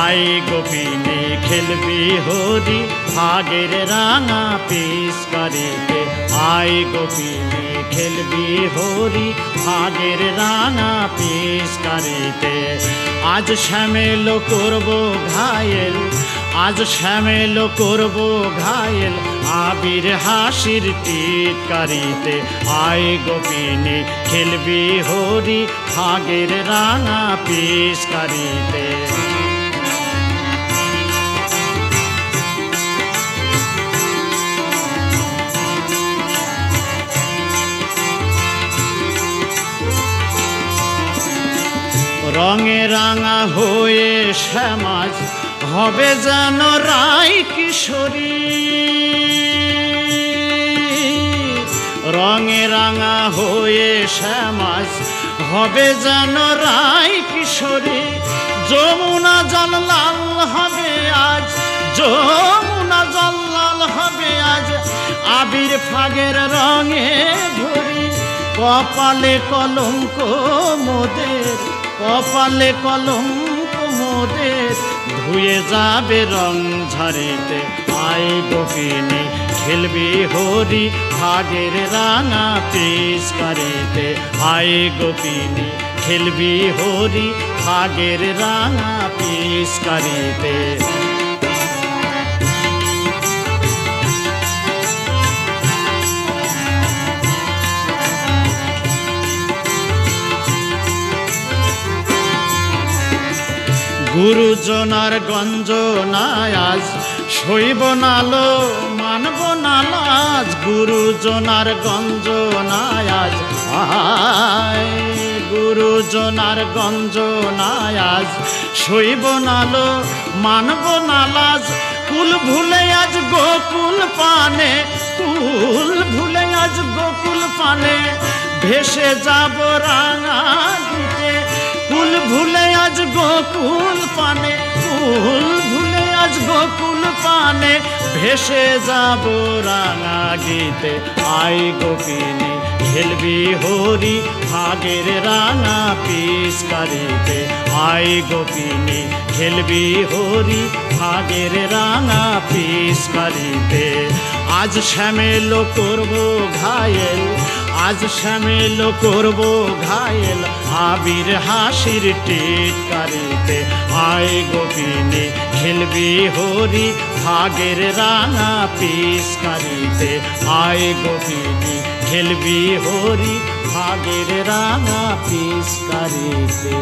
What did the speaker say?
I গোপিনী খেলবি হরি ভাগের রাঙা পিচকারিতে। আই গোপিনী খেলবি হরি ভাগের রাঙা পিচকারিতে। আজ শ্যামেল করব ঘায়েল, আজ শ্যামেল করব ঘায়েল আবির হাসির টিটকারিতে। আই গোপিনী খেলবি হরি ভাগের রাঙা পিচকারিতে। রঙে রাঙা হয়ে শ্যামাজ হবে যেন রাই কিশোরী। রঙে রাঙা হয়ে শ্যামাজ হবে যেন রাই কিশোরী। যমুনা জল লাল হবে আজ, যমুনা জল লাল হবে আজ আবির ফাগের রঙে ভরি। কপালে কলঙ্ক মোদের, কপালে কলঙ্ক মোদের ধুয়ে যাবে রং ঝাড়িতে। আই গোপিনী খেলবি হরি ভাগের রাঙা পিচকারিতে। আই গোপিনী খেলবি হরি ভাগের রাঙা পিচকারিতে। গুরুজনার গঞ্জনায় আজ সইব নালো মানব না লাজ। গুরুজনার গঞ্জনায় আজ আয়, গুরুজনার গঞ্জনায় আজ সইব নালো মানব না লাজ। কুল ভুলে আজ গোকুল পানে, কুল ভুলে আজ গোকুল পানে ভেসে যাব রাঙা গীতে। কুল ভুলে আজ গোকুল পানে, কুল ভুলে আজ গোকুল পানে ভেসে যাব রাঙা গীতে। আই গোপিনী খেলবি হরি ভাগের রাঙা পিচকারিতে। আই গোপিনী খেলবি হরি ভাগের রাঙা পিচকারিতে। আজ শ্যামেল করব ঘায়েল, আজ শ্যামেল করব ঘায়েল আবির হাসির টিটকারিতে। আই গোপিনী খেলবি হরি ভাগের রাঙা পিচকারিতে। আই গোপিনী খেলবি হরি ভাগের রাঙা পিচকারিতে।